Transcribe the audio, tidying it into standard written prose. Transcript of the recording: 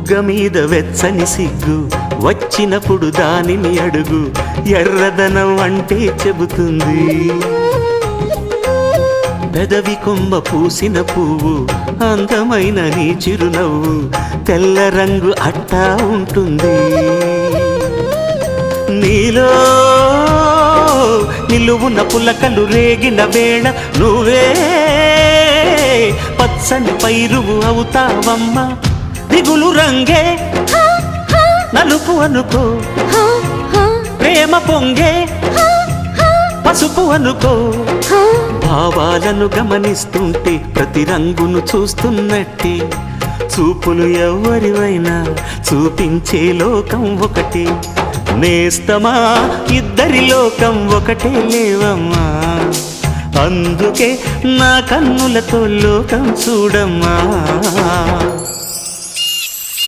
బుగ్గ మీద వెచ్చని సిగ్గు వచ్చినప్పుడు దానిని అడుగు ఎర్రదనం అంటే చెబుతుంది పెదవి కొమ్మ పూసిన పువ్వు అందమైన నీ చిరునవ్వు తెల్ల రంగు అట్టా ఉంటుంది నీలో నిలువున పులకలు రేగిన వేళ నువ్వే పచ్చని పైరువు అవుతావమ్మా దిగులు రంగే నలుపు అనుకో ప్రేమ పొంగే పసుపు అనుకో భావాలను గమనిస్తుంటే ప్రతి రంగును చూస్తున్నట్టే చూపులు ఎవరివైనా చూపించే లోకం ఒకటి నేస్తమా ఇద్దరి లోకం ఒకటే లేవమ్మా అందుకే నా కన్నులతో లోకం చూడమ్మా